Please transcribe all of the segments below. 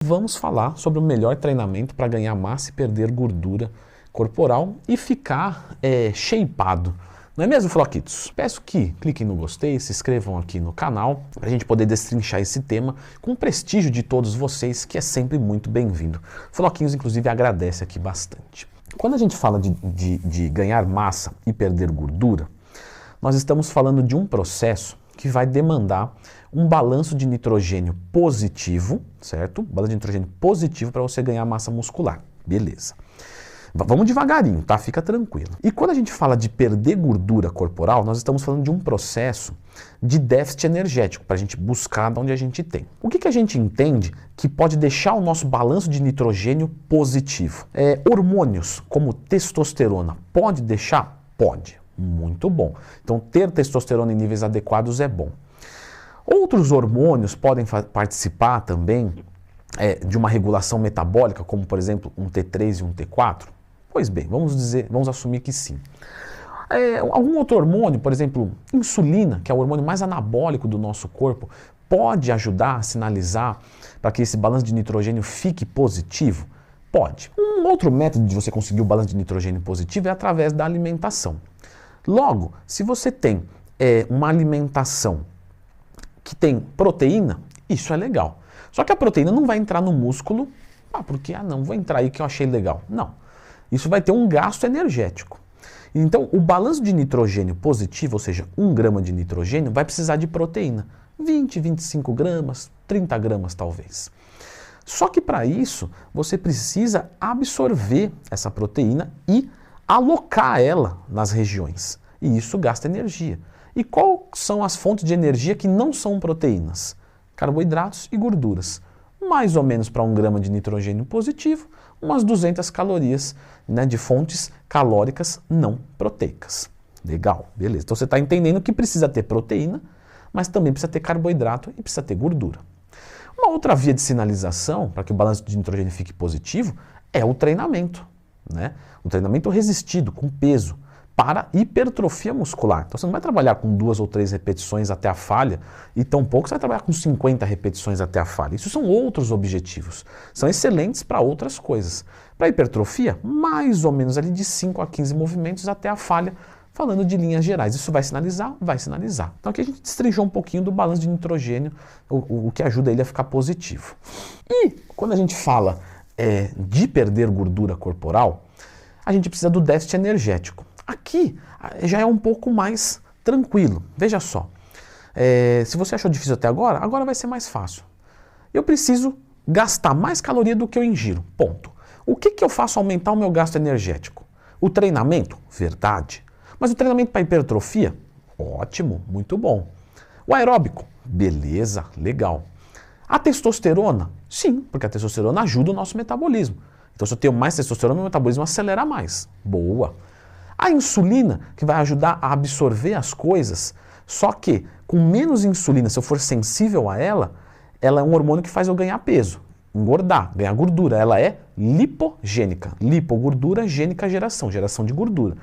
Vamos falar sobre o melhor treinamento para ganhar massa e perder gordura corporal e ficar shapeado. Não é mesmo, Floquitos? Peço que cliquem no gostei, se inscrevam aqui no canal para a gente poder destrinchar esse tema com o prestígio de todos vocês, que é sempre muito bem-vindo. Floquinhos, inclusive, agradece aqui bastante. Quando a gente fala de ganhar massa e perder gordura, nós estamos falando de um processo que vai demandar um balanço de nitrogênio positivo, certo? Balanço de nitrogênio positivo para você ganhar massa muscular. Beleza. Vamos devagarinho, tá? Fica tranquilo. E quando a gente fala de perder gordura corporal, nós estamos falando de um processo de déficit energético, para a gente buscar de onde a gente tem. O que a gente entende que pode deixar o nosso balanço de nitrogênio positivo? Hormônios como testosterona, pode deixar? Pode. Muito bom. Então, ter testosterona em níveis adequados é bom. Outros hormônios podem participar também de uma regulação metabólica, como, por exemplo, um T3 e um T4? Pois bem, vamos assumir que sim. Algum outro hormônio, por exemplo, insulina, que é o hormônio mais anabólico do nosso corpo, pode ajudar a sinalizar para que esse balanço de nitrogênio fique positivo? Pode. Um outro método de você conseguir o balanço de nitrogênio positivo é através da alimentação. Logo, se você tem uma alimentação que tem proteína, isso é legal. Só que a proteína não vai entrar no músculo, porque, não, vou entrar aí que eu achei legal. Não. Isso vai ter um gasto energético. Então, o balanço de nitrogênio positivo, ou seja, 1 grama de nitrogênio, vai precisar de proteína. 20, 25 gramas, 30 gramas talvez. Só que para isso, você precisa absorver essa proteína e alocar ela nas regiões. E isso gasta energia. E quais são as fontes de energia que não são proteínas? Carboidratos e gorduras. Mais ou menos para 1 grama de nitrogênio positivo, umas 200 calorias, de fontes calóricas não proteicas. Legal, beleza. Então você está entendendo que precisa ter proteína, mas também precisa ter carboidrato e precisa ter gordura. Uma outra via de sinalização para que o balanço de nitrogênio fique positivo é o treinamento. O treinamento resistido, com peso, para hipertrofia muscular. Então você não vai trabalhar com 2 ou 3 repetições até a falha, e tampouco você vai trabalhar com 50 repetições até a falha. Isso são outros objetivos. São excelentes para outras coisas. Para hipertrofia, mais ou menos ali de 5 a 15 movimentos até a falha, falando de linhas gerais. Isso vai sinalizar? Vai sinalizar. Então aqui a gente destrinchou um pouquinho do balanço de nitrogênio, o que ajuda ele a ficar positivo. E quando a gente fala de perder gordura corporal, a gente precisa do déficit energético. Aqui já é um pouco mais tranquilo. Veja só, se você achou difícil até agora, agora vai ser mais fácil. Eu preciso gastar mais caloria do que eu ingiro, ponto. O que eu faço aumentar o meu gasto energético? O treinamento? Verdade. Mas o treinamento para hipertrofia? Ótimo, muito bom. O aeróbico? Beleza, legal. A testosterona? Sim, porque a testosterona ajuda o nosso metabolismo. Então, se eu tenho mais testosterona, meu metabolismo acelera mais. Boa. A insulina, que vai ajudar a absorver as coisas, só que com menos insulina, se eu for sensível a ela é um hormônio que faz eu ganhar peso, engordar, ganhar gordura. Ela é lipogênica. Lipogordura, gênica, geração de gordura.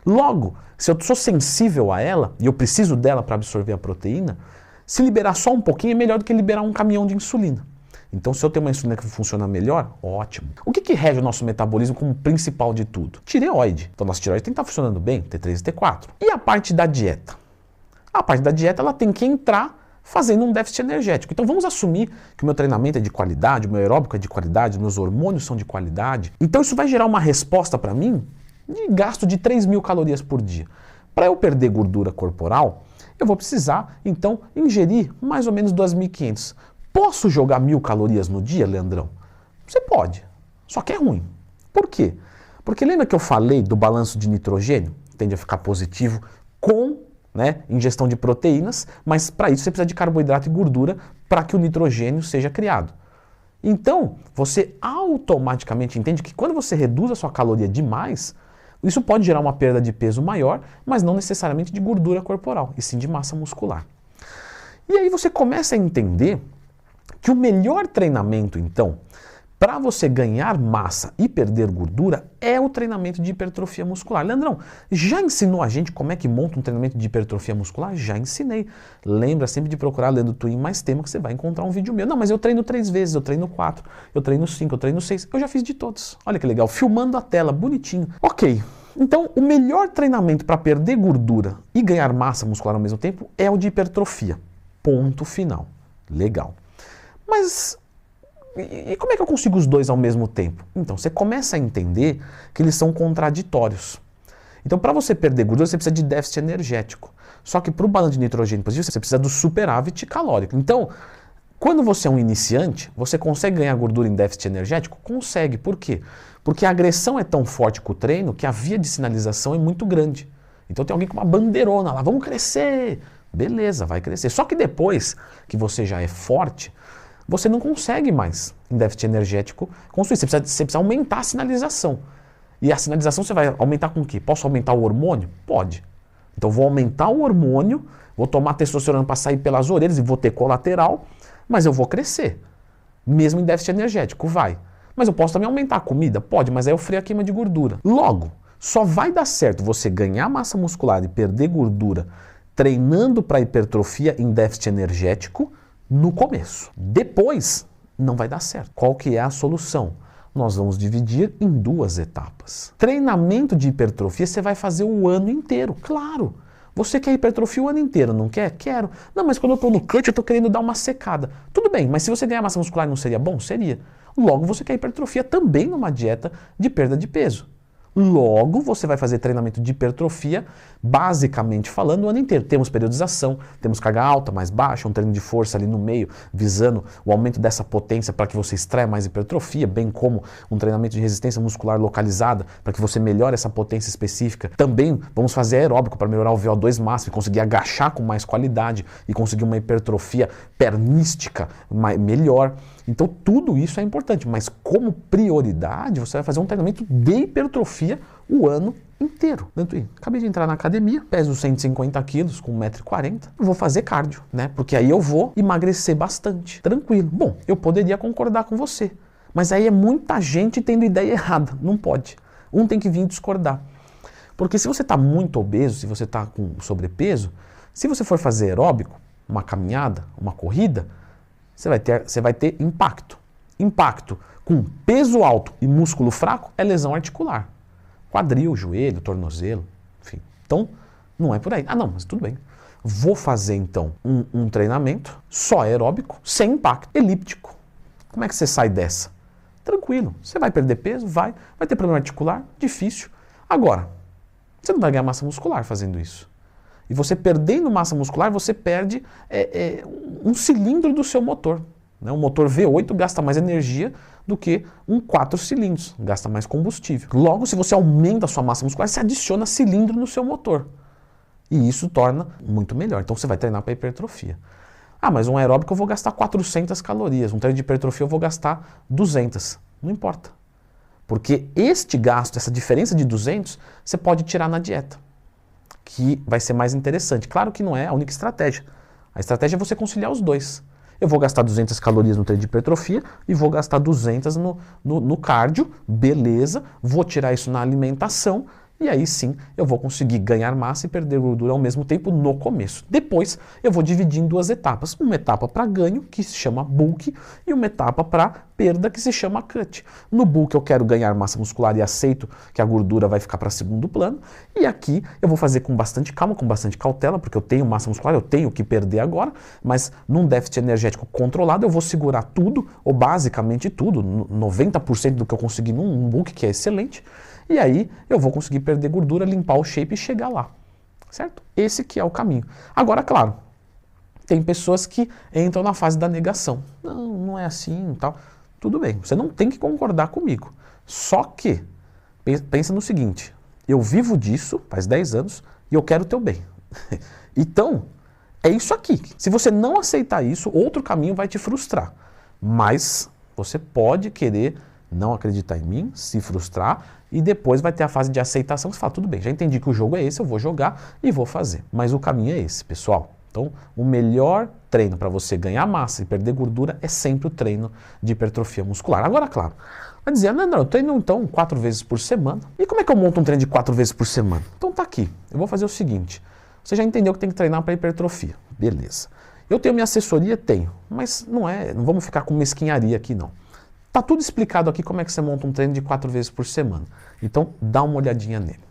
Logo, se eu sou sensível a ela e eu preciso dela para absorver a proteína, se liberar só um pouquinho é melhor do que liberar um caminhão de insulina. Então, se eu tenho uma insulina que funciona melhor, ótimo. O que rege o nosso metabolismo como principal de tudo? Tireoide. Então, nossa tireoide tem que estar funcionando bem, T3 e T4. E a parte da dieta? A parte da dieta ela tem que entrar fazendo um déficit energético. Então, vamos assumir que o meu treinamento é de qualidade, o meu aeróbico é de qualidade, meus hormônios são de qualidade. Então, isso vai gerar uma resposta para mim de gasto de 3.000 calorias por dia. Para eu perder gordura corporal, eu vou precisar, então, ingerir mais ou menos 2.500. Posso jogar 1.000 calorias no dia, Leandrão? Você pode, só que é ruim. Por quê? Porque lembra que eu falei do balanço de nitrogênio? Tende a ficar positivo com ingestão de proteínas, mas para isso você precisa de carboidrato e gordura para que o nitrogênio seja criado. Então, você automaticamente entende que quando você reduz a sua caloria demais, isso pode gerar uma perda de peso maior, mas não necessariamente de gordura corporal, e sim de massa muscular. E aí você começa a entender que o melhor treinamento, então, para você ganhar massa e perder gordura é o treinamento de hipertrofia muscular. Leandrão, já ensinou a gente como é que monta um treinamento de hipertrofia muscular? Já ensinei. Lembra sempre de procurar Leandro Twin mais tema que você vai encontrar um vídeo meu. Não, mas eu treino 3 vezes, eu treino 4, eu treino 5, eu treino 6. Eu já fiz de todos. Olha que legal, filmando a tela, bonitinho. Ok, então o melhor treinamento para perder gordura e ganhar massa muscular ao mesmo tempo é o de hipertrofia. Ponto final. Legal. Mas e como é que eu consigo os dois ao mesmo tempo? Então, você começa a entender que eles são contraditórios. Então, para você perder gordura, você precisa de déficit energético. Só que para o balanço de nitrogênio positivo, você precisa do superávit calórico. Então, quando você é um iniciante, você consegue ganhar gordura em déficit energético? Consegue. Por quê? Porque a agressão é tão forte com o treino que a via de sinalização é muito grande. Então, tem alguém com uma bandeirona lá, vamos crescer. Beleza, vai crescer. Só que depois que você já é forte, você não consegue mais, em déficit energético, construir. Você precisa aumentar a sinalização. E a sinalização você vai aumentar com o quê? Posso aumentar o hormônio? Pode. Então vou aumentar o hormônio, vou tomar testosterona para sair pelas orelhas e vou ter colateral, mas eu vou crescer. Mesmo em déficit energético, vai. Mas eu posso também aumentar a comida? Pode, mas aí eu freio a queima de gordura. Logo, só vai dar certo você ganhar massa muscular e perder gordura treinando para hipertrofia em déficit energético no começo. Depois, não vai dar certo. Qual que é a solução? Nós vamos dividir em 2 etapas. Treinamento de hipertrofia você vai fazer o ano inteiro, claro. Você quer hipertrofia o ano inteiro, não quer? Quero. Não, mas quando eu estou no cut, eu estou querendo dar uma secada. Tudo bem, mas se você ganhar massa muscular não seria bom? Seria. Logo, você quer hipertrofia também numa dieta de perda de peso. Logo, você vai fazer treinamento de hipertrofia, basicamente falando, o ano inteiro. Temos periodização, temos carga alta, mais baixa, um treino de força ali no meio, visando o aumento dessa potência para que você extraia mais hipertrofia, bem como um treinamento de resistência muscular localizada, para que você melhore essa potência específica. Também vamos fazer aeróbico para melhorar o VO2 máximo e conseguir agachar com mais qualidade e conseguir uma hipertrofia pernística melhor. Então tudo isso é importante, mas como prioridade você vai fazer um treinamento de hipertrofia o ano inteiro. Acabei de entrar na academia, peso 150 quilos com 1,40 m, vou fazer cardio, né? Porque aí eu vou emagrecer bastante, tranquilo. Bom, eu poderia concordar com você, mas aí é muita gente tendo ideia errada, não pode. Um tem que vir discordar. Porque se você está muito obeso, se você está com sobrepeso, se você for fazer aeróbico, uma caminhada, uma corrida, você vai ter impacto. Impacto com peso alto e músculo fraco é lesão articular. Quadril, joelho, tornozelo, enfim. Então, não é por aí. Ah, não, mas tudo bem. Vou fazer, então, um treinamento só aeróbico, sem impacto, elíptico. Como é que você sai dessa? Tranquilo. Você vai perder peso? Vai ter problema articular? Difícil. Agora, você não vai ganhar massa muscular fazendo isso. E você perdendo massa muscular, você perde um cilindro do seu motor. Né? Um motor V8 gasta mais energia do que um 4 cilindros, gasta mais combustível. Logo, se você aumenta a sua massa muscular, você adiciona cilindro no seu motor. E isso torna muito melhor. Então você vai treinar para hipertrofia. Ah, mas um aeróbico eu vou gastar 400 calorias, um treino de hipertrofia eu vou gastar 200. Não importa. Porque este gasto, essa diferença de 200, você pode tirar na dieta, que vai ser mais interessante. Claro que não é a única estratégia. A estratégia é você conciliar os dois. Eu vou gastar 200 calorias no treino de hipertrofia e vou gastar 200 no cardio, beleza, vou tirar isso na alimentação e aí sim eu vou conseguir ganhar massa e perder gordura ao mesmo tempo no começo. Depois eu vou dividir em 2 etapas. Uma etapa para ganho, que se chama bulk, e uma etapa para perda, que se chama cut. No bulk eu quero ganhar massa muscular e aceito que a gordura vai ficar para segundo plano. E aqui eu vou fazer com bastante calma, com bastante cautela, porque eu tenho massa muscular, eu tenho que perder agora, mas num déficit energético controlado eu vou segurar tudo, ou basicamente tudo, 90% do que eu consegui num bulk, que é excelente. E aí eu vou conseguir perder gordura, limpar o shape e chegar lá, certo? Esse que é o caminho. Agora, claro, tem pessoas que entram na fase da negação. Não é assim e tal. Tudo bem, você não tem que concordar comigo. Só que, pensa no seguinte, eu vivo disso faz 10 anos e eu quero o teu bem. Então, é isso aqui. Se você não aceitar isso, outro caminho vai te frustrar. Mas você pode querer não acreditar em mim, se frustrar, e depois vai ter a fase de aceitação, você fala, tudo bem, já entendi que o jogo é esse, eu vou jogar e vou fazer. Mas o caminho é esse, pessoal. Então, o melhor treino para você ganhar massa e perder gordura é sempre o treino de hipertrofia muscular. Agora, claro, vai dizer, não, eu treino então 4 vezes por semana. E como é que eu monto um treino de 4 vezes por semana? Então tá aqui, eu vou fazer o seguinte, você já entendeu que tem que treinar para hipertrofia, beleza. Eu tenho minha assessoria? Tenho, mas não vamos ficar com mesquinharia aqui não. Tá tudo explicado aqui como é que você monta um treino de 4 vezes por semana. Então dá uma olhadinha nele.